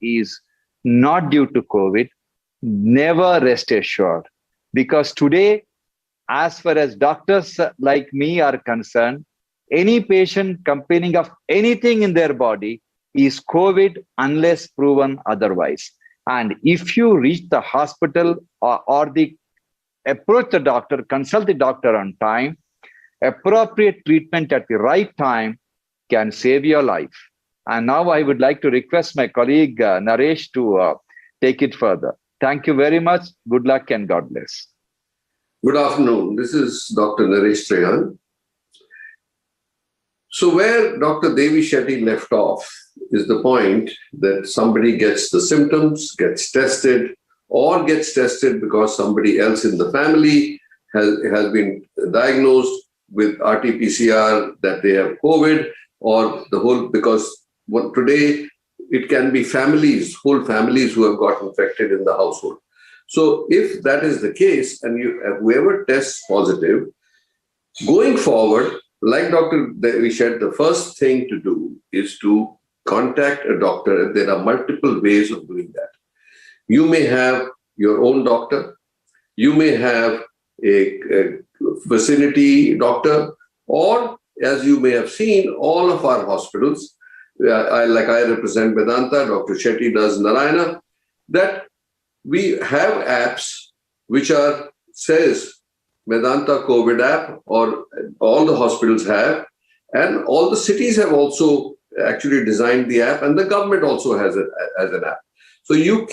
is not due to COVID, never rest assured. Because today, as far as doctors like me are concerned, any patient complaining of anything in their body is COVID unless proven otherwise. And if you reach the hospital or the approach the doctor, consult the doctor on time, appropriate treatment at the right time can save your life. And now I would like to request my colleague Naresh to take it further. Thank you very much. Good luck and God bless. Good afternoon. This is Dr. Naresh Trehan. So where Dr. Devi Shetty left off is the point that somebody gets the symptoms, gets tested, or gets tested because somebody else in the family has been diagnosed with RT-PCR that they have COVID, or the whole, because today it can be families, whole families who have got infected in the household. So if that is the case, and whoever tests positive, going forward, like Dr. Devi said, the first thing to do is to contact a doctor. There are multiple ways of doing that. You may have your own doctor. You may have a vicinity doctor, or as you may have seen, all of our hospitals, I represent Vedanta, Dr. Shetty does Narayana, that we have apps which says Vedanta COVID app, or all the hospitals have, and all the cities have also actually designed the app, and the government also has it as an app. So you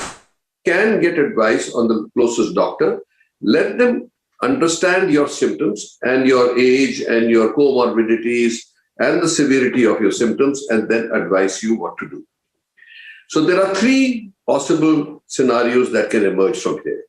can get advice on the closest doctor, let them understand your symptoms and your age and your comorbidities and the severity of your symptoms, and then advise you what to do. So there are three possible scenarios that can emerge from here.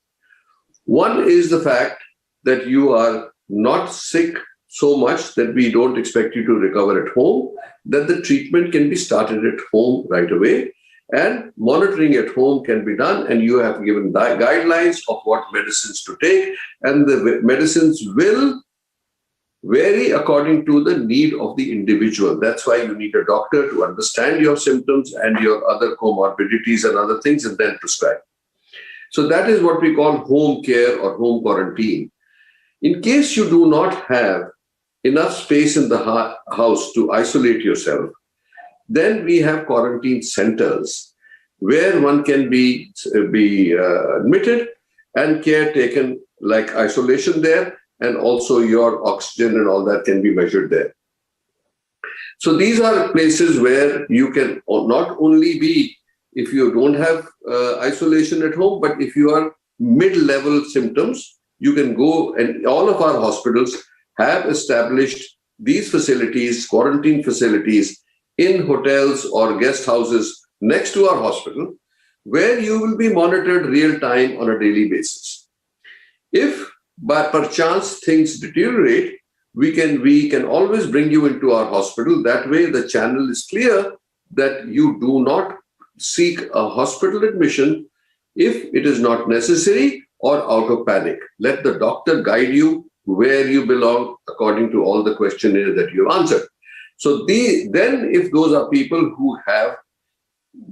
One is the fact that you are not sick so much that we don't expect you to recover at home, that the treatment can be started at home right away, and monitoring at home can be done, and you have given guidelines of what medicines to take, and the medicines will vary according to the need of the individual. That's why you need a doctor to understand your symptoms and your other comorbidities and other things, and then prescribe. So that is what we call home care or home quarantine. In case you do not have enough space in the house to isolate yourself, then we have quarantine centers where one can be admitted and care taken, like isolation there, and also your oxygen and all that can be measured there. So these are places where you can not only be, if you don't have isolation at home, but if you are mid-level symptoms, you can go, and all of our hospitals have established these facilities, quarantine facilities, in hotels or guest houses next to our hospital, where you will be monitored real time on a daily basis. If by perchance things deteriorate, we can always bring you into our hospital. That way the channel is clear that you do not seek a hospital admission if it is not necessary or out of panic. Let the doctor guide you where you belong according to all the questionnaire that you answered. So then if those are people who have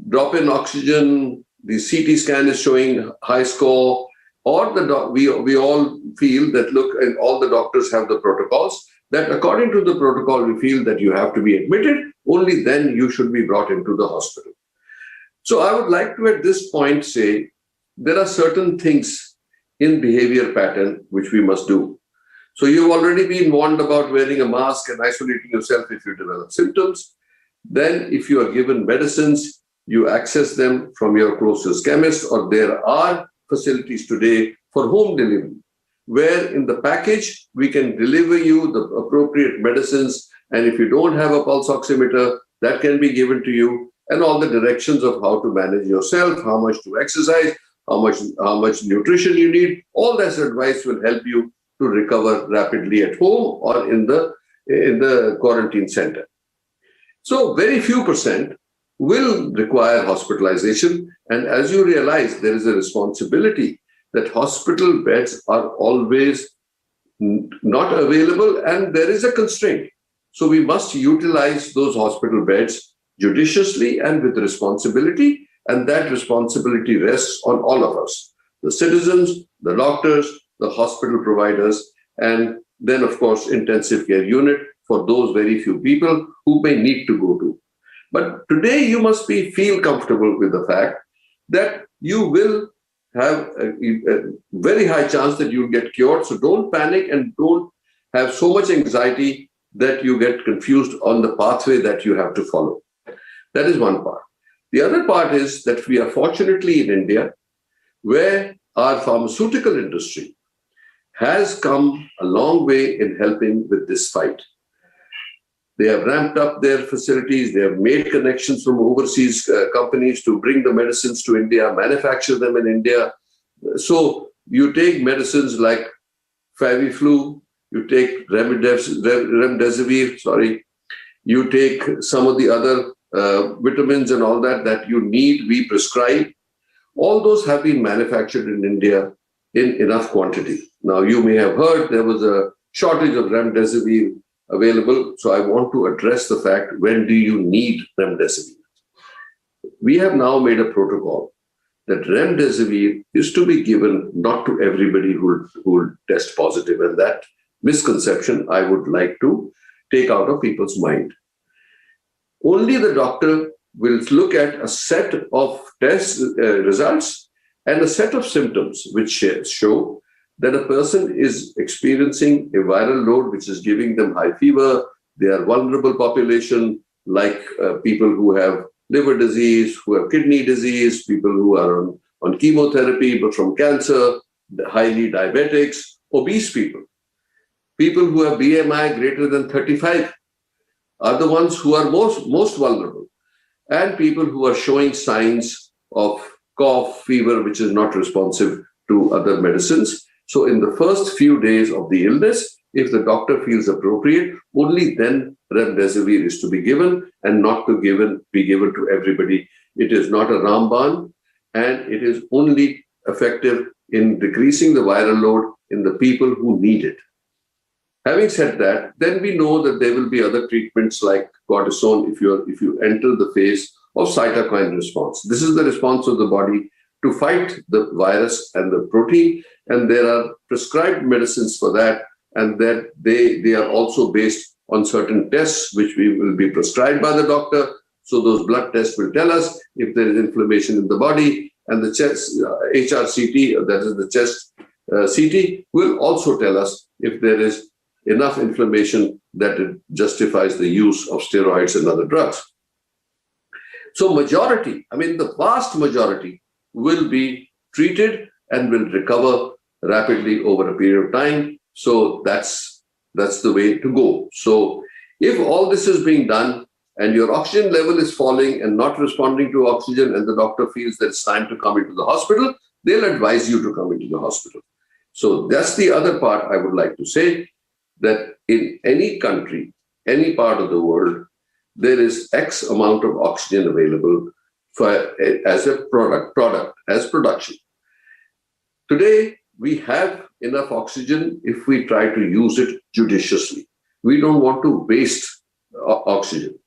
drop in oxygen, the CT scan is showing high score, or we all feel that, look, and all the doctors have the protocols, that according to the protocol, we feel that you have to be admitted, only then you should be brought into the hospital. So I would like to at this point say, there are certain things in behavior pattern which we must do. So you've already been warned about wearing a mask and isolating yourself if you develop symptoms. Then if you are given medicines, you access them from your closest chemist, or there are facilities today for home delivery, where in the package, we can deliver you the appropriate medicines. And if you don't have a pulse oximeter, that can be given to you, and all the directions of how to manage yourself, how much to exercise, how much nutrition you need. All that advice will help you to recover rapidly at home or in the quarantine center. So very few % will require hospitalization. And as you realize, there is a responsibility that hospital beds are always not available, and there is a constraint. So we must utilize those hospital beds judiciously and with responsibility, And that responsibility rests on all of us, the citizens, the doctors, the hospital providers, and then, of course, intensive care unit for those very few people who may need to go to. But today you must feel comfortable with the fact that you will have a very high chance that you'll get cured. So don't panic and don't have so much anxiety that you get confused on the pathway that you have to follow. That is one part. The other part is that we are fortunately in India, where our pharmaceutical industry has come a long way in helping with this fight. They have ramped up their facilities. They have made connections from overseas companies to bring the medicines to India, manufacture them in India. So you take medicines like Faviflu, you take remdesivir, you take some of the other vitamins and all that you need, we prescribe. All those have been manufactured in India in enough quantity. Now, you may have heard there was a shortage of remdesivir available. So I want to address the fact, when do you need remdesivir? We have now made a protocol that remdesivir is to be given not to everybody who will test positive. And that misconception I would like to take out of people's mind. Only the doctor will look at a set of test results and a set of symptoms which show that a person is experiencing a viral load which is giving them high fever. They are vulnerable population, like people who have liver disease, who have kidney disease, people who are on chemotherapy but from cancer, highly diabetics, obese people. People who have BMI greater than 35 are the ones who are most vulnerable. And people who are showing signs of cough, fever, which is not responsive to other medicines. So in the first few days of the illness, if the doctor feels appropriate, only then remdesivir is to be given and not to be given to everybody. It is not a Ramban, and it is only effective in decreasing the viral load in the people who need it. Having said that, then we know that there will be other treatments like cortisone if you enter the phase of cytokine response. This is the response of the body to fight the virus and the protein, and there are prescribed medicines for that, and that they are also based on certain tests which we will be prescribed by the doctor. So those blood tests will tell us if there is inflammation in the body, and the chest HRCT, that is the chest CT, will also tell us if there is enough inflammation that it justifies the use of steroids and other drugs. So the vast majority will be treated and will recover rapidly over a period of time. So that's the way to go. So if all this is being done and your oxygen level is falling and not responding to oxygen, and the doctor feels that it's time to come into the hospital, they'll advise you to come into the hospital. So that's the other part I would like to say, that in any country, any part of the world, there is X amount of oxygen available as a as production. Today, we have enough oxygen if we try to use it judiciously. We don't want to waste oxygen.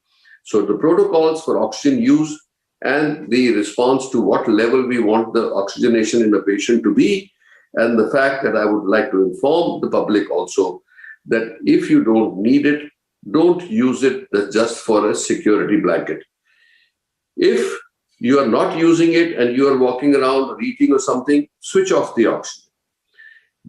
So the protocols for oxygen use and the response to what level we want the oxygenation in a patient to be, and the fact that I would like to inform the public also that if you don't need it, don't use it just for a security blanket. If you are not using it and you are walking around or eating or something, switch off the oxygen.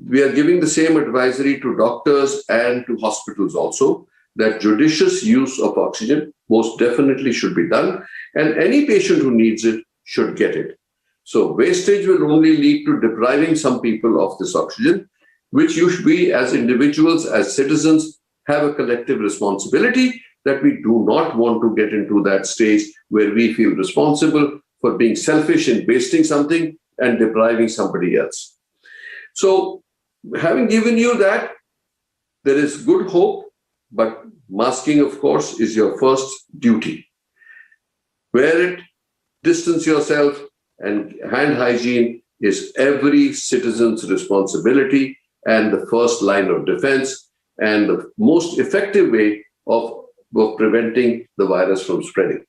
We are giving the same advisory to doctors and to hospitals also, that judicious use of oxygen most definitely should be done, and any patient who needs it should get it. So wastage will only lead to depriving some people of this oxygen, which you should be, as individuals, as citizens, have a collective responsibility, that we do not want to get into that stage where we feel responsible for being selfish in wasting something and depriving somebody else. So having given you that, there is good hope, but masking, of course, is your first duty. Wear it, distance yourself, and hand hygiene is every citizen's responsibility and the first line of defense and the most effective way of preventing the virus from spreading.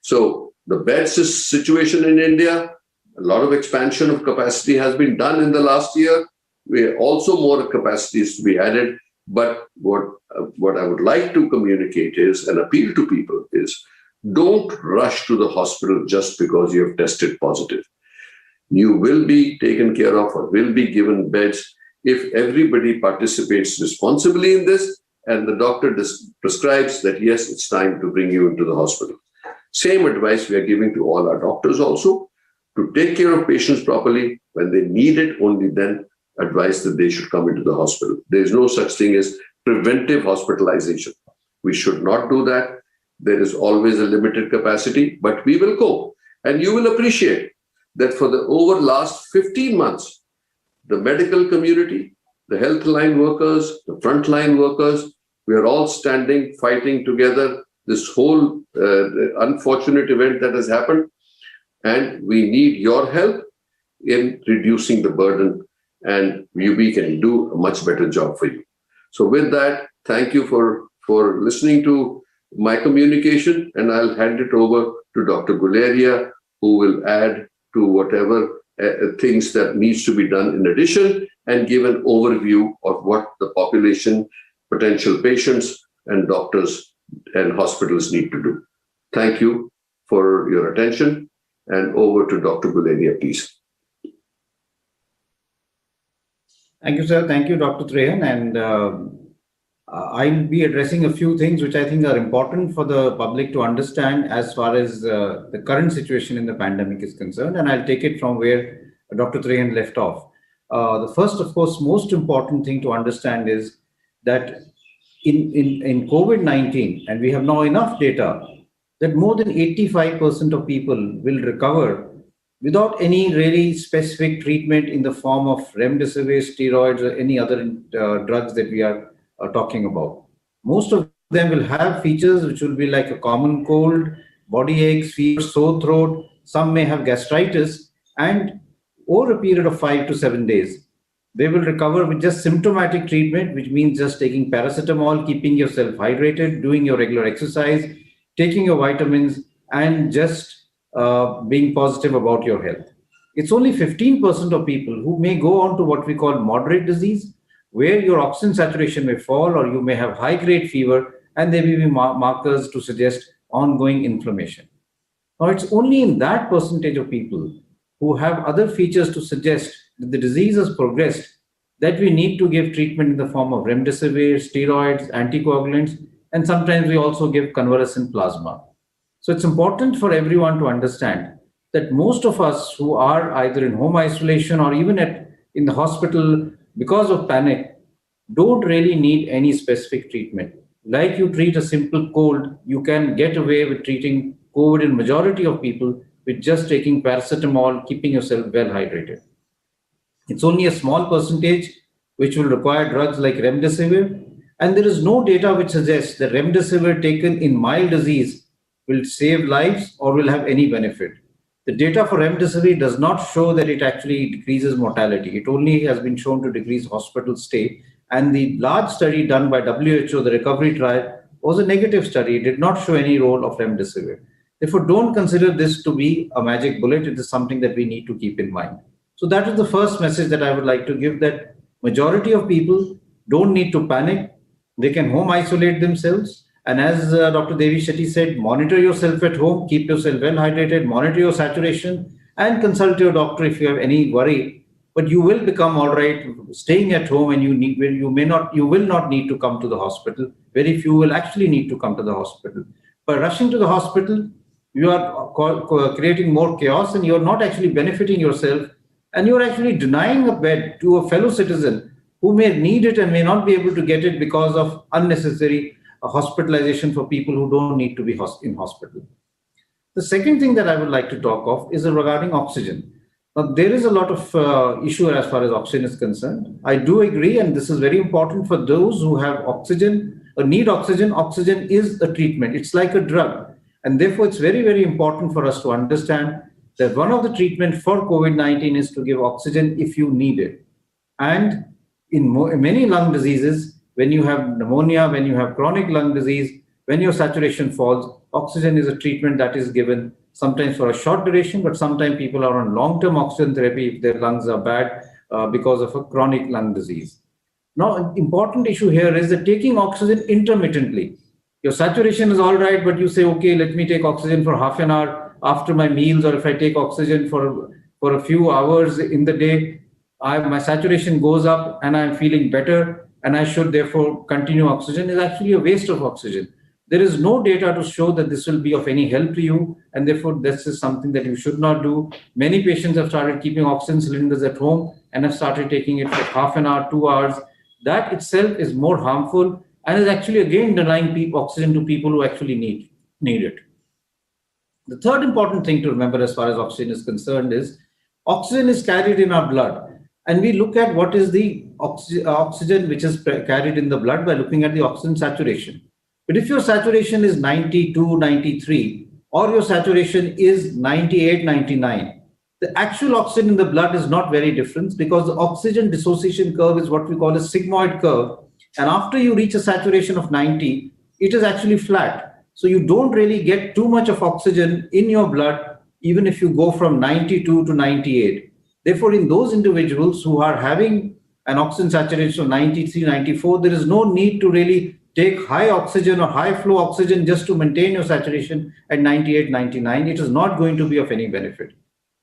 So The beds situation in India, a lot of expansion of capacity has been done in the last year. Also more capacities to be added. But what I would like to communicate is, and appeal to people is, don't rush to the hospital just because you have tested positive. You will be taken care of or will be given beds if everybody participates responsibly in this and the doctor prescribes that, yes, it's time to bring you into the hospital. Same advice we are giving to all our doctors also, to take care of patients properly. When they need it, only then advise that they should come into the hospital. There is no such thing as preventive hospitalization. We should not do that. There is always a limited capacity, but we will go. And you will appreciate that for the over last 15 months, the medical community, the health line workers, the frontline workers, we are all standing, fighting together this whole unfortunate event that has happened. And we need your help in reducing the burden, and we can do a much better job for you. So with that, thank you for listening to my communication, and I'll hand it over to Dr. Guleria, who will add to whatever things that needs to be done in addition, and give an overview of what the population, potential patients, and doctors and hospitals need to do. Thank you for your attention, and over to Dr. Guleria, please. Thank you, sir. Thank you, Dr. Trehan. And I'll be addressing a few things which I think are important for the public to understand as far as the current situation in the pandemic is concerned. And I'll take it from where Dr. Trehan left off. The first, of course, most important thing to understand is that in COVID-19, and we have now enough data, that more than 85% of people will recover without any really specific treatment in the form of remdesivir, steroids, or any other drugs that we are talking about. Most of them will have features which will be like a common cold, body aches, fever, sore throat. Some may have gastritis, and over a period of 5 to 7 days, they will recover with just symptomatic treatment, which means just taking paracetamol, keeping yourself hydrated, doing your regular exercise, taking your vitamins, and just being positive about your health. It's only 15% of people who may go on to what we call moderate disease, where your oxygen saturation may fall, or you may have high-grade fever, and there may be markers to suggest ongoing inflammation. Now, it's only in that percentage of people who have other features to suggest that the disease has progressed that we need to give treatment in the form of remdesivir, steroids, anticoagulants, and sometimes we also give convalescent plasma. So it's important for everyone to understand that most of us who are either in home isolation or even in the hospital because of panic don't really need any specific treatment. Like you treat a simple cold, you can get away with treating COVID in majority of people with just taking paracetamol, keeping yourself well hydrated. It's only a small percentage which will require drugs like remdesivir, and there is no data which suggests that remdesivir taken in mild disease will save lives or will have any benefit. The data for remdesivir does not show that it actually decreases mortality. It only has been shown to decrease hospital stay. And the large study done by WHO, the recovery trial, was a negative study. It did not show any role of remdesivir. Therefore, don't consider this to be a magic bullet. It is something that we need to keep in mind. So that is the first message that I would like to give, that majority of people don't need to panic. They can home isolate themselves. And as Dr. Devi Shetty said, monitor yourself at home, keep yourself well hydrated, monitor your saturation, and consult your doctor if you have any worry. But you will become all right staying at home, and you will not need to come to the hospital. Very few will actually need to come to the hospital. By rushing to the hospital, you are creating more chaos, and you're not actually benefiting yourself, and you're actually denying a bed to a fellow citizen who may need it and may not be able to get it because of unnecessary hospitalization for people who don't need to be in hospital. The second thing that I would like to talk of is regarding oxygen. Now, there is a lot of issue as far as oxygen is concerned. I do agree, and this is very important for those who have oxygen or need oxygen. Oxygen is a treatment. It's like a drug. And therefore, it's very, very important for us to understand that one of the treatments for COVID-19 is to give oxygen if you need it. And in many lung diseases, when you have pneumonia, when you have chronic lung disease, when your saturation falls, oxygen is a treatment that is given sometimes for a short duration, but sometimes people are on long-term oxygen therapy if their lungs are bad because of a chronic lung disease. Now, an important issue here is that taking oxygen intermittently. Your saturation is all right, but you say, okay, let me take oxygen for half an hour after my meals, or if I take oxygen for a few hours in the day, my saturation goes up and I'm feeling better, and I should therefore continue oxygen, is actually a waste of oxygen. There is no data to show that this will be of any help to you, and therefore this is something that you should not do. Many patients have started keeping oxygen cylinders at home and have started taking it for half an hour, 2 hours. That itself is more harmful and is actually again denying oxygen to people who actually need it. The third important thing to remember as far as oxygen is concerned is oxygen is carried in our blood, and we look at what is the oxygen which is carried in the blood by looking at the oxygen saturation. But if your saturation is 92, 93, or your saturation is 98, 99, the actual oxygen in the blood is not very different, because the oxygen dissociation curve is what we call a sigmoid curve. And after you reach a saturation of 90, it is actually flat. So you don't really get too much of oxygen in your blood, even if you go from 92 to 98. Therefore, in those individuals who are having an oxygen saturation of 93, 94, there is no need to really take high oxygen or high flow oxygen just to maintain your saturation at 98, 99. It is not going to be of any benefit.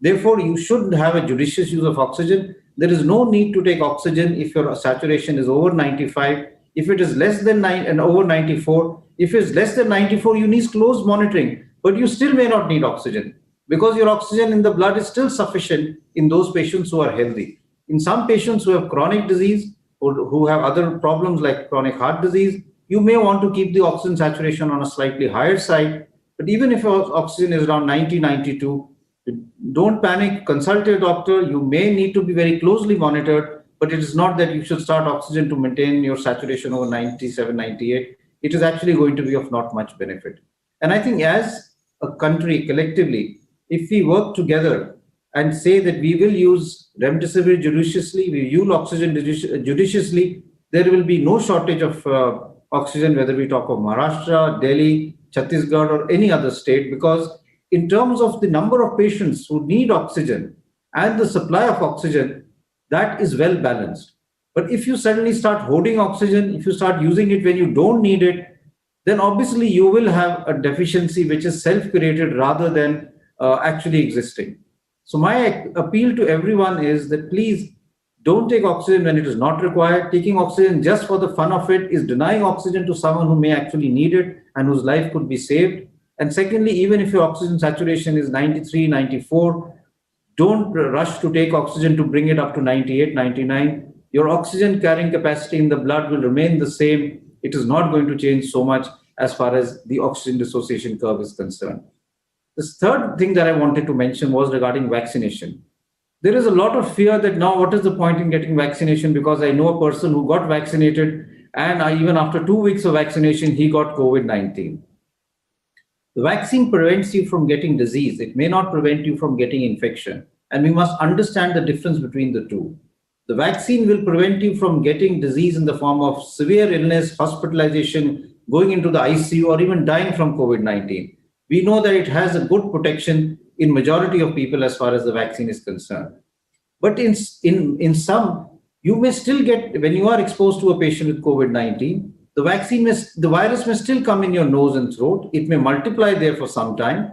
Therefore, you should have a judicious use of oxygen. There is no need to take oxygen if your saturation is over 95. If it is less than 9 and over 94, if it's less than 94, you need close monitoring, but you still may not need oxygen, because your oxygen in the blood is still sufficient in those patients who are healthy. In some patients who have chronic disease or who have other problems like chronic heart disease, you may want to keep the oxygen saturation on a slightly higher side. But even if your oxygen is around 90, 92, don't panic, consult your doctor. You may need to be very closely monitored, but it is not that you should start oxygen to maintain your saturation over 97, 98. It is actually going to be of not much benefit. And I think as a country collectively, if we work together and say that we will use remdesivir judiciously, we use oxygen judiciously, there will be no shortage of oxygen, whether we talk of Maharashtra, Delhi, Chhattisgarh, or any other state, because in terms of the number of patients who need oxygen and the supply of oxygen, that is well balanced. But if you suddenly start hoarding oxygen, if you start using it when you don't need it, then obviously you will have a deficiency which is self-created rather than actually existing. So my appeal to everyone is that please don't take oxygen when it is not required. Taking oxygen just for the fun of it is denying oxygen to someone who may actually need it and whose life could be saved. And secondly, even if your oxygen saturation is 93, 94, don't rush to take oxygen to bring it up to 98, 99. Your oxygen carrying capacity in the blood will remain the same. It is not going to change so much as far as the oxygen dissociation curve is concerned. The third thing that I wanted to mention was regarding vaccination. There is a lot of fear that now what is the point in getting vaccination, because I know a person who got vaccinated and even after 2 weeks of vaccination, he got COVID-19. The vaccine prevents you from getting disease. It may not prevent you from getting infection. And we must understand the difference between the two. The vaccine will prevent you from getting disease in the form of severe illness, hospitalization, going into the ICU, or even dying from COVID-19. We know that it has a good protection in majority of people as far as the vaccine is concerned. But in some, you may still get, when you are exposed to a patient with COVID-19, the virus may still come in your nose and throat. It may multiply there for some time,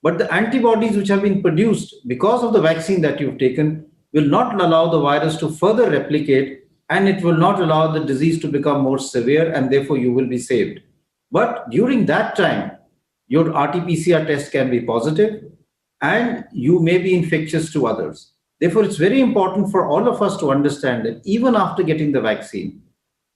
but the antibodies which have been produced because of the vaccine that you've taken will not allow the virus to further replicate, and it will not allow the disease to become more severe, and therefore you will be saved. But during that time, your RT-PCR test can be positive and you may be infectious to others. Therefore, it's very important for all of us to understand that even after getting the vaccine,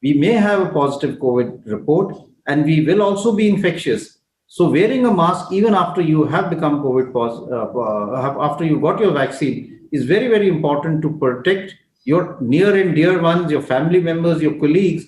we may have a positive COVID report and we will also be infectious. So wearing a mask even after you have become COVID positive, after you got your vaccine, is very, very important to protect your near and dear ones, your family members, your colleagues,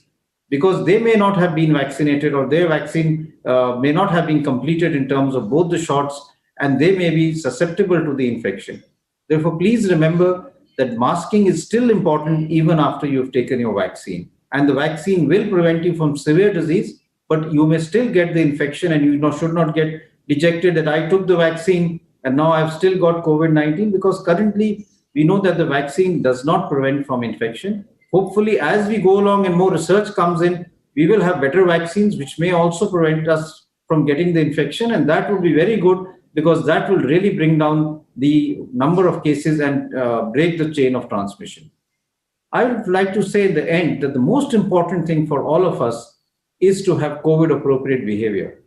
because they may not have been vaccinated or their vaccine may not have been completed in terms of both the shots, and they may be susceptible to the infection. Therefore, please remember that masking is still important even after you've taken your vaccine. And the vaccine will prevent you from severe disease, but you may still get the infection and you should not get dejected that I took the vaccine and now I've still got COVID-19, because currently we know that the vaccine does not prevent from infection. Hopefully, as we go along and more research comes in, we will have better vaccines which may also prevent us from getting the infection, and that would be very good, because that will really bring down the number of cases and break the chain of transmission. I would like to say in the end that the most important thing for all of us is to have COVID appropriate behavior.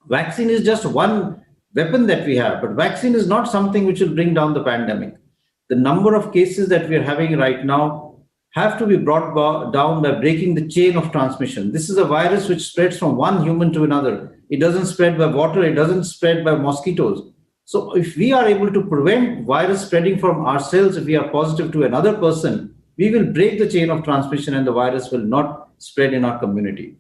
Vaccine is just one weapon that we have, but vaccine is not something which will bring down the pandemic. The number of cases that we are having right now have to be brought down by breaking the chain of transmission. This is a virus which spreads from one human to another. It doesn't spread by water, it doesn't spread by mosquitoes. So if we are able to prevent virus spreading from ourselves, if we are positive to another person, we will break the chain of transmission and the virus will not spread in our community.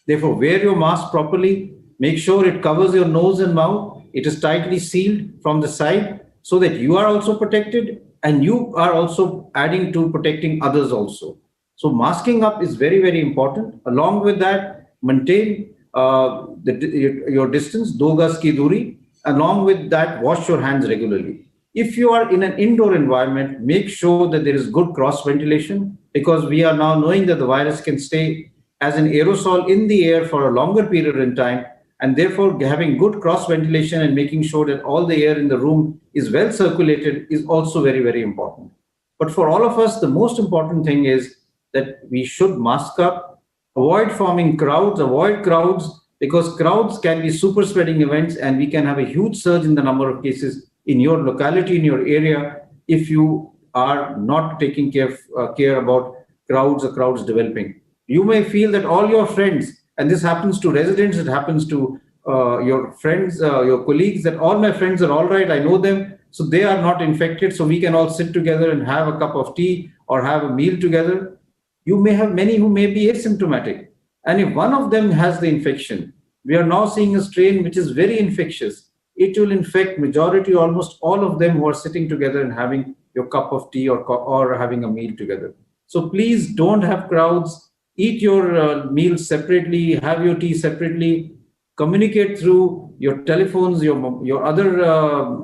Therefore, wear your mask properly. Make sure it covers your nose and mouth. It is tightly sealed from the side so that you are also protected and you are also adding to protecting others also. So masking up is very, very important. Along with that, maintain your distance, 2 gaz ki duri. Along with that, wash your hands regularly. If you are in an indoor environment, make sure that there is good cross ventilation, because we are now knowing that the virus can stay as an aerosol in the air for a longer period in time, and therefore having good cross ventilation and making sure that all the air in the room is well circulated is also very, very important. But for all of us, the most important thing is that we should mask up, avoid forming crowds, avoid crowds, because crowds can be super spreading events and we can have a huge surge in the number of cases in your locality, in your area, if you are not taking care about crowds or crowds developing. You may feel that all your friends, and this happens to residents, it happens to your friends, your colleagues, that all my friends are all right, I know them, so they are not infected, so we can all sit together and have a cup of tea or have a meal together. You may have many who may be asymptomatic. And if one of them has the infection, we are now seeing a strain which is very infectious. It will infect majority, almost all of them who are sitting together and having your cup of tea or having a meal together. So please don't have crowds. Eat your meals separately, have your tea separately, communicate through your telephones, your other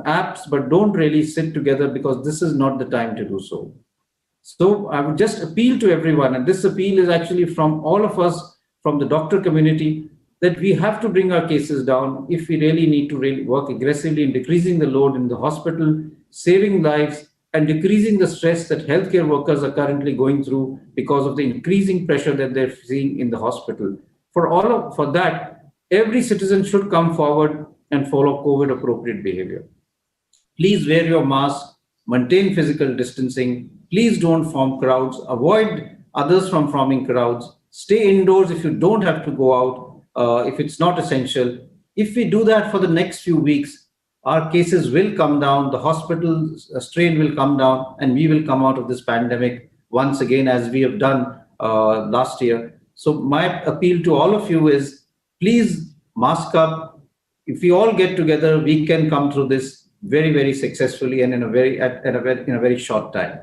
apps, but don't really sit together, because this is not the time to do so. So I would just appeal to everyone, and this appeal is actually from all of us, from the doctor community, that we have to bring our cases down if we really need to really work aggressively in decreasing the load in the hospital, saving lives, and decreasing the stress that healthcare workers are currently going through because of the increasing pressure that they're seeing in the hospital. For that, every citizen should come forward and follow COVID appropriate behavior. Please wear your mask, maintain physical distancing. Please don't form crowds. Avoid others from forming crowds. Stay indoors if you don't have to go out, if it's not essential. If we do that for the next few weeks, our cases will come down, the hospital strain will come down, and we will come out of this pandemic once again, as we have done last year. So my appeal to all of you is, please mask up. If we all get together, we can come through this very, very successfully and in a very short time.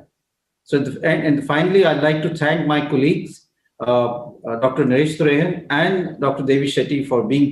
So, and finally, I'd like to thank my colleagues, Dr. Naresh Trehan and Dr. Devi Shetty, for being